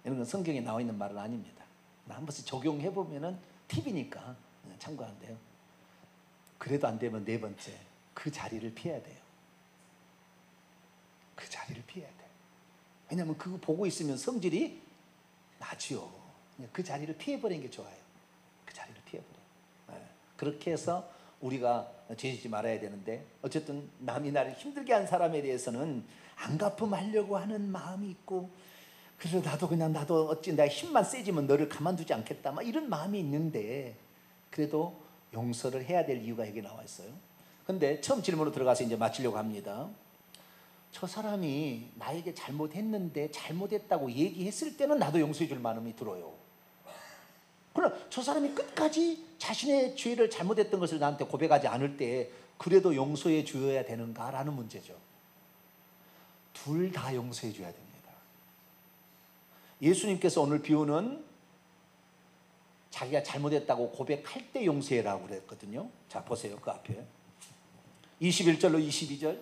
이런 건 성경에 나와 있는 말은 아닙니다. 한 번씩 적용해보면은 팁이니까 참고하면 돼요. 그래도 안 되면 네 번째, 그 자리를 피해야 돼요. 그 자리를 피해야 돼요. 왜냐하면 그거 보고 있으면 성질이 나지요. 그 자리를 피해버리는 게 좋아요. 그 자리를 피해버려요. 그렇게 해서 우리가 죄짓지 말아야 되는데, 어쨌든 남이 나를 힘들게 한 사람에 대해서는 안 갚음하려고 하는 마음이 있고, 그래서 나도 어찌 내가 힘만 세지면 너를 가만두지 않겠다, 막 이런 마음이 있는데, 그래도 용서를 해야 될 이유가 여기 나와 있어요. 근데 처음 질문으로 들어가서 이제 마치려고 합니다. 저 사람이 나에게 잘못했는데 잘못했다고 얘기했을 때는 나도 용서해 줄 마음이 들어요. 그러나 저 사람이 끝까지 자신의 죄를 잘못했던 것을 나한테 고백하지 않을 때 그래도 용서해 줘야 되는가라는 문제죠. 둘 다 용서해 줘야 됩니다. 예수님께서 오늘 비유는 자기가 잘못했다고 고백할 때 용서해라고 그랬거든요. 자, 보세요. 그 앞에 21절로 22절,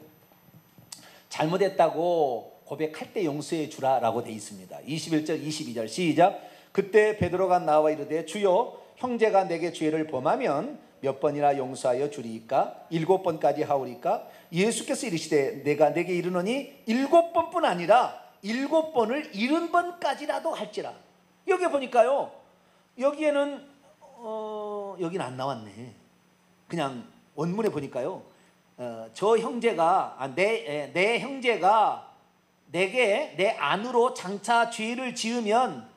잘못했다고 고백할 때 용서해 주라라고 돼 있습니다. 21절 22절 시작. 그때 베드로가 나와 이르되 주여, 형제가 내게 죄를 범하면 몇 번이나 용서하여 주리이까? 7번까지 하오리까? 예수께서 이르시되 내가 내게 이르노니 7번뿐 아니라 7번을 70번까지라도 할지라. 여기 보니까요, 여기에는 여기는 안 나왔네. 그냥 원문에 보니까요, 저 형제가 내 형제가 내게 내 안으로 장차 죄를 지으면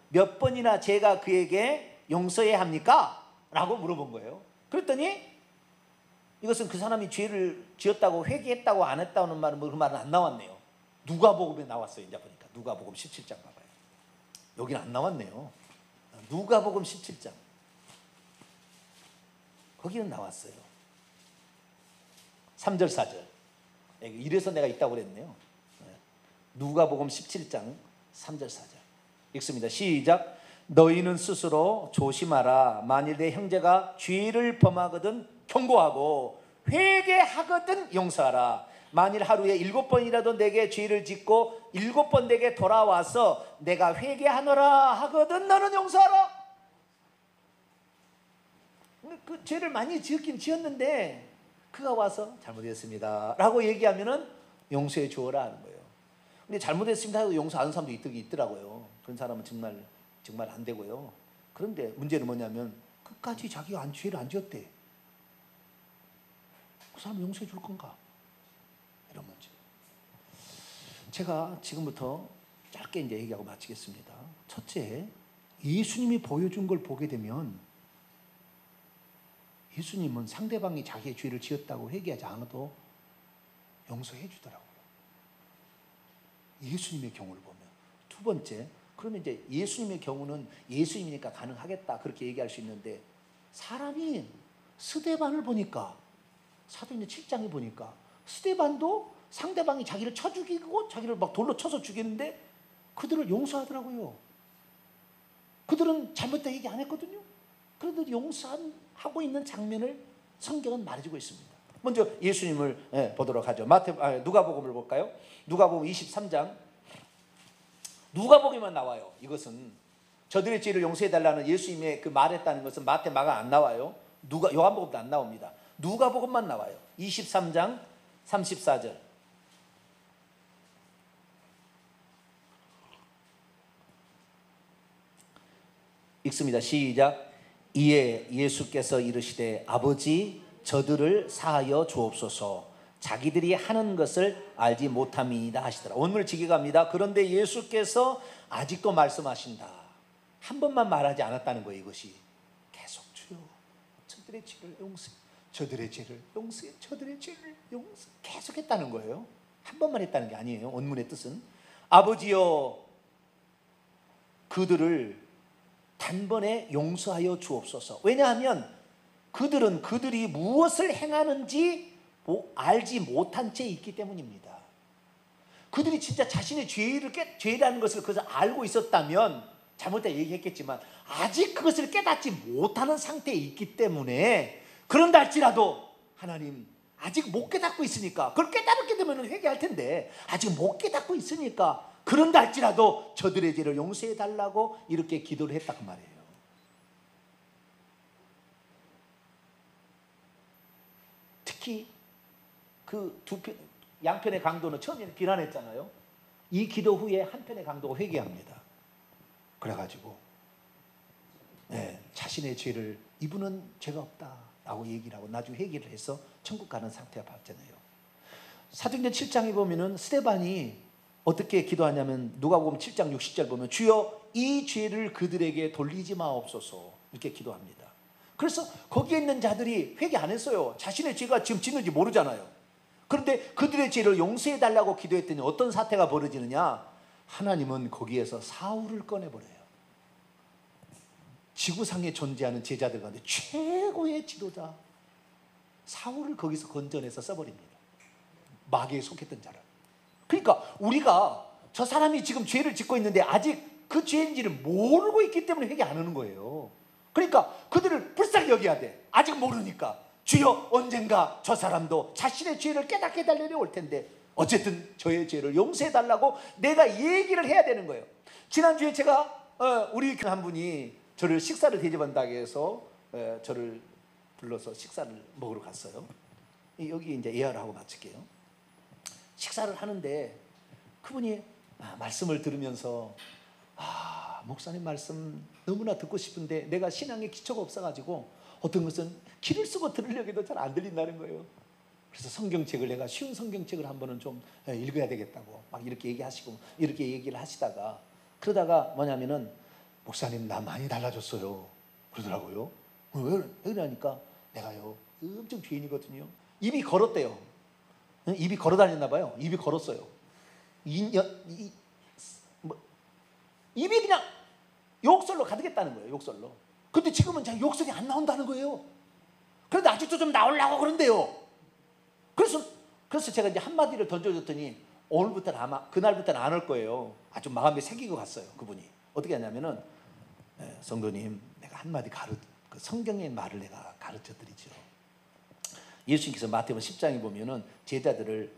몇 번이나 제가 그에게 용서해야 합니까? 라고 물어본 거예요. 그랬더니 이것은 그 사람이 죄를 지었다고 회개했다고 안 했다는 말은 그 말은 안 나왔네요. 누가복음에 나왔어요. 이제 보니까 누가복음 17장 봐봐요. 여기는 안 나왔네요. 누가복음 17장 거기는 나왔어요. 3절 4절. 이래서 내가 있다고 그랬네요. 누가복음 17장 3절 4절 읽습니다. 시작. 너희는 스스로 조심하라. 만일 내 형제가 죄를 범하거든 경고하고 회개하거든 용서하라. 만일 하루에 7번이라도 내게 죄를 짓고 7번 내게 돌아와서 내가 회개하노라 하거든 너는 용서하라. 그 죄를 많이 지었긴 지었는데 그가 와서 잘못했습니다 라고 얘기하면은 용서해 주어라 하는 거예요. 근데 잘못했습니다 하고 용서 안 하는 사람도 있더라고요. 그런 사람은 정말 안 되고요. 그런데 문제는 뭐냐면 끝까지 자기가 죄를 안 지었대. 그 사람 용서해 줄 건가? 이런 문제. 제가 지금부터 짧게 이제 얘기하고 마치겠습니다. 첫째, 예수님이 보여준 걸 보게 되면 예수님은 상대방이 자기의 죄를 지었다고 회개하지 않아도 용서해 주더라고요. 예수님의 경우를 보면. 두 번째, 그러면 이제 예수님의 경우는 예수님이니까 가능하겠다 그렇게 얘기할 수 있는데, 사람이 스데반을 보니까, 사도행전 7장에 보니까 스데반도 상대방이 자기를 쳐 죽이고 자기를 막 돌로 쳐서 죽이는데 그들을 용서하더라고요. 그들은 잘못된 얘기 안 했거든요. 그래도 용서하고 있는 장면을 성경은 말해주고 있습니다. 먼저 예수님을 보도록 하죠. 누가복음을 볼까요? 누가복음 23장. 누가복음만 나와요. 이것은 저들의 죄를 용서해달라는 예수님의 그 말했다는 것은 마태, 마가 안 나와요. 요한복음도 안 나옵니다. 누가복음만 나와요. 23장 34절 읽습니다. 시작. 이에 예수께서 이르시되 아버지 저들을 사하여 주옵소서 자기들이 하는 것을 알지 못함이니이다 하시더라. 오늘 지기갑니다. 그런데 예수께서 아직도 말씀하신다. 한 번만 말하지 않았다는 거예요. 이것이 계속 주여 저들의 죄를 용서해, 저들의 죄를 용서해, 저들의 죄를 용서해 계속 했다는 거예요. 한 번만 했다는 게 아니에요. 원문의 뜻은 아버지여 그들을 단번에 용서하여 주옵소서. 왜냐하면 그들은 그들이 무엇을 행하는지 알지 못한 채 있기 때문입니다. 그들이 진짜 자신의 죄라는 것을 그것을 알고 있었다면 잘못된 얘기했겠지만 아직 그것을 깨닫지 못하는 상태에 있기 때문에 그런다 할지라도 하나님 아직 못 깨닫고 있으니까 그걸 깨닫게 되면 회개할 텐데 아직 못 깨닫고 있으니까 그런다 할지라도 저들의 죄를 용서해 달라고 이렇게 기도를 했다 그 말이에요. 특히 그 양편의 강도는 처음에는 비난했잖아요. 이 기도 후에 한편의 강도가 회개합니다. 그래가지고 자신의 죄를 이분은 죄가 없다라고 얘기를 하고 나중에 회개를 해서 천국 가는 상태가 봤잖아요. 사도행전 7장에 보면은 스데반이 어떻게 기도하냐면 누가복음 7장 60절 보면 주여 이 죄를 그들에게 돌리지 마옵소서 이렇게 기도합니다. 그래서 거기에 있는 자들이 회개 안 했어요. 자신의 죄가 지금 짓는지 모르잖아요. 그런데 그들의 죄를 용서해 달라고 기도했더니 어떤 사태가 벌어지느냐? 하나님은 거기에서 사울을 꺼내버려요. 지구상에 존재하는 제자들 가운데 최고의 지도자 사울을 거기서 건져내서 써버립니다. 마귀에 속했던 자를. 그러니까 우리가 저 사람이 지금 죄를 짓고 있는데 아직 그 죄인지를 모르고 있기 때문에 회개 안 하는 거예요. 그러니까 그들을 불쌍히 여겨야 돼. 아직 모르니까 주여 언젠가 저 사람도 자신의 죄를 깨닫게 달려내 올 텐데 어쨌든 저의 죄를 용서해 달라고 내가 얘기를 해야 되는 거예요. 지난주에 제가 우리 한 분이 저를 식사를 대접한다고 해서 저를 불러서 식사를 먹으러 갔어요. 여기 이제 예화를 하고 마칠게요. 식사를 하는데 그분이 말씀을 들으면서 목사님 말씀 너무나 듣고 싶은데 내가 신앙에 기초가 없어가지고 어떤 것은 귀를 쓰고 들으려고 해도 잘 안 들린다는 거예요. 그래서 성경책을 내가 쉬운 성경책을 한 번은 좀 읽어야 되겠다고 막 이렇게 얘기하시고 이렇게 얘기를 하시다가 그러다가 뭐냐면은 목사님 나 많이 달라졌어요 그러더라고요. 왜 그러니까 내가요 엄청 죄인이거든요. 입이 걸었대요. 입이 걸어 다녔나 봐요. 입이 걸었어요. 입이 그냥 욕설로 가득했다는 거예요. 욕설로. 근데 지금은 잘 욕설이 안 나온다는 거예요. 그런데 아직도 좀 나오려고 그런대요. 그래서 제가 이제 한마디를 던져줬더니 오늘부터는 아마 그날부터는 안 할 거예요. 아주 마음에 새기고 갔어요. 그분이 어떻게 하냐면은 성도님 내가 한마디 그 성경의 말을 내가 가르쳐 드리죠. 예수님께서 마태복음 10장에 보면은 제자들을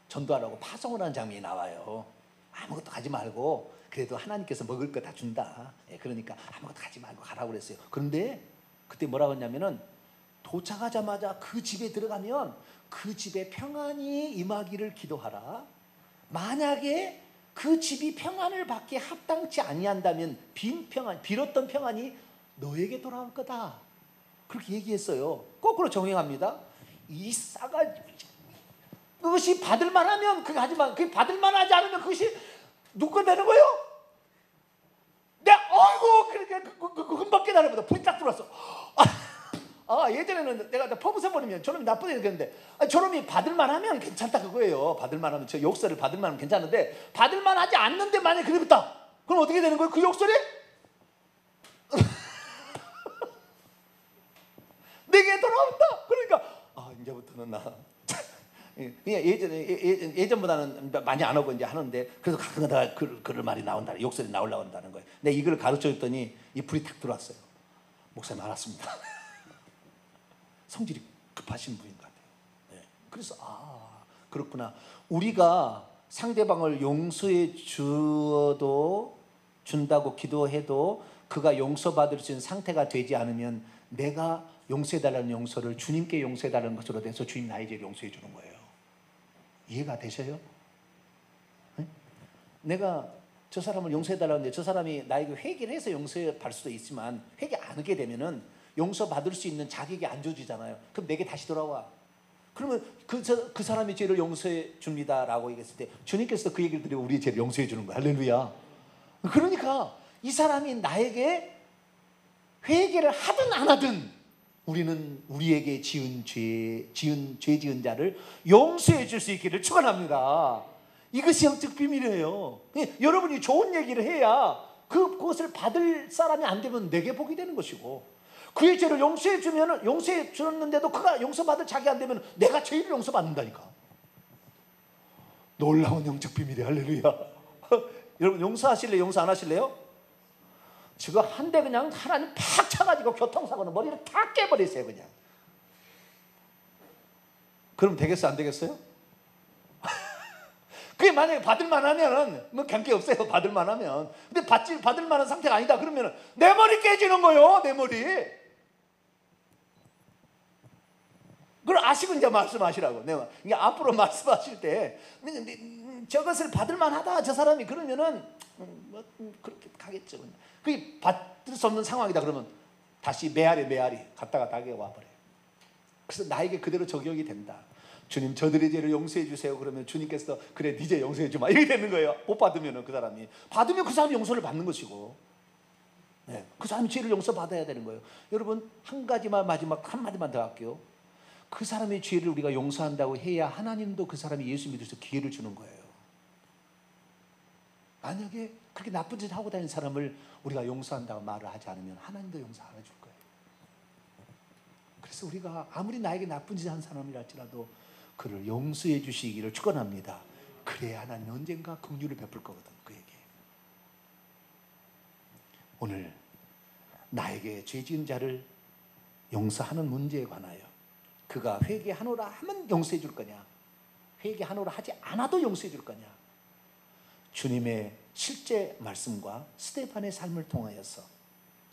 전도하라고 파송을 하는 장면이 나와요. 아무것도 가지 말고 그래도 하나님께서 먹을 거 다 준다. 그러니까 아무것도 가지 말고 가라고 그랬어요. 그런데 그때 뭐라고 했냐면은 도착하자마자 그 집에 들어가면 그 집에 평안이 임하기를 기도하라. 만약에 그 집이 평안을 받기에 합당치 아니한다면 빈 평안, 빌었던 평안이 너에게 돌아올 거다. 그렇게 얘기했어요. 거꾸로 정형합니다. 이 싸가지 그것이 받을만하면 그게 하지만 그게 받을만하지 않으면 그것이 누가 되는 거예요? 어이구 그러니까 금방 깨달아보다 불이 딱 들어왔어. 예전에는 내가 퍼부숴버리면 저놈이 나쁘다 그랬는데 저놈이 받을만하면 괜찮다 그거예요. 받을만하면 저 욕설을 받을만하면 괜찮은데 받을만하지 않는데 만약에 그랬다 그럼 어떻게 되는 거예요? 그 욕설이? 내게 돌아온다. 그러니까 이제부터는 나 그냥 예전보다는 많이 안 하고 이제 하는데 그래서 가끔가다 그럴 말이 나온다. 욕설이 나오려고 한다는 거예요. 내가 이걸 가르쳐줬더니 이 불이 탁 들어왔어요. 목사님 알았습니다. 성질이 급하신 분인 것 같아요. 네. 그래서 그렇구나. 우리가 상대방을 용서해 준다고 기도해도 그가 용서받을 수 있는 상태가 되지 않으면 내가 용서해달라는 용서를 주님께 용서해달라는 것으로 돼서 주님 나의 죄를 용서해 주는 거예요. 이해가 되셔요? 네? 내가 저 사람을 용서해달라는데 저 사람이 나에게 회개를 해서 용서할 수도 있지만 회개 안 하게 되면은 용서받을 수 있는 자격이 안 주어지잖아요. 그럼 내게 다시 돌아와. 그러면 그 사람의 죄를 용서해 줍니다라고 얘기했을 때 주님께서 그 얘기를 드리고 우리의 죄를 용서해 주는 거야. 할렐루야. 그러니까 이 사람이 나에게 회개를 하든 안 하든 우리는 우리에게 죄 지은 자를 용서해 줄 수 있기를 축원합니다. 이것이 영적 비밀이에요. 여러분이 좋은 얘기를 해야 그것을 받을 사람이 안 되면 내게 복이 되는 것이고, 그의 죄를 용서해 주면 용서해 줬는데도 그가 용서받을 자격이 안 되면 내가 죄를 용서받는다니까. 놀라운 영적 비밀이에요. 할렐루야. 여러분 용서하실래요? 용서 안 하실래요? 지금 한 대 그냥 하나님 팍 차가지고 교통사고는 머리를 다 깨버리세요 그냥. 그럼 되겠어요? 안 되겠어요? 그게 만약에 받을만 하면은 뭐 관계 없어요. 받을만 하면. 근데 받을 만한 상태가 아니다 그러면 내 머리 깨지는 거예요. 내 머리. 그걸 아시고 이제 말씀하시라고. 내가 이게 앞으로 말씀하실 때 저것을 받을만 하다 저 사람이 그러면은 그렇게 가겠죠. 그게 받을 수 없는 상황이다 그러면 다시 메아리 갔다가 다게 와버려요. 그래서 나에게 그대로 적용이 된다. 주님 저들의 죄를 용서해 주세요. 그러면 주님께서 그래 네 죄 용서해 주마 이렇게 되는 거예요. 못 받으면 그 사람이 받으면 그 사람이 용서를 받는 것이고, 네, 그 사람이 죄를 용서받아야 되는 거예요. 여러분 한 가지만 마지막 한마디만 더 할게요. 그 사람의 죄를 우리가 용서한다고 해야 하나님도 그 사람이 예수 믿을 수 기회를 주는 거예요. 만약에 그렇게 나쁜 짓 하고 다니는 사람을 우리가 용서한다고 말을 하지 않으면 하나님도 용서 안 해줄 거예요. 그래서 우리가 아무리 나에게 나쁜 짓 한 사람이라 할지라도 그를 용서해 주시기를 축원합니다. 그래야 하나님 언젠가 긍휼을 베풀 거거든 그에게. 오늘 나에게 죄 지은 자를 용서하는 문제에 관하여 그가 회개하노라 하면 용서해 줄 거냐, 회개하노라 하지 않아도 용서해 줄 거냐, 주님의 실제 말씀과 스데반의 삶을 통하여서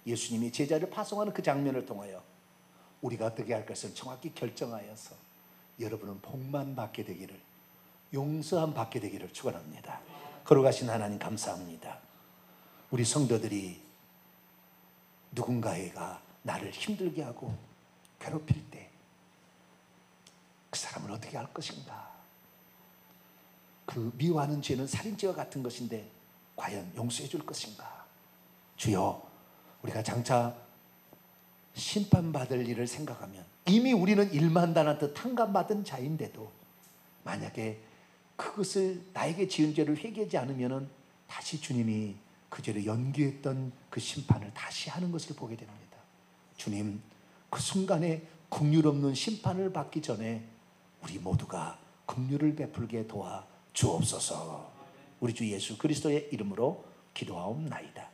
예수님이 제자를 파송하는 그 장면을 통하여 우리가 어떻게 할 것을 정확히 결정하여서 여러분은 복만 받게 되기를, 용서함 받게 되기를 축원합니다. 거룩하신 하나님 감사합니다. 우리 성도들이 누군가가 나를 힘들게 하고 괴롭힐 때 그 사람을 어떻게 할 것인가. 그 미워하는 죄는 살인죄와 같은 것인데 과연 용서해 줄 것인가. 주여, 우리가 장차 심판받을 일을 생각하면 이미 우리는 일만단한테 탕감받은 자인데도 만약에 그것을 나에게 지은 죄를 회개하지 않으면 다시 주님이 그 죄를 연기했던 그 심판을 다시 하는 것을 보게 됩니다. 주님, 그 순간에 긍휼 없는 심판을 받기 전에 우리 모두가 긍휼을 베풀게 도와 주옵소서. 우리 주 예수 그리스도의 이름으로 기도하옵나이다.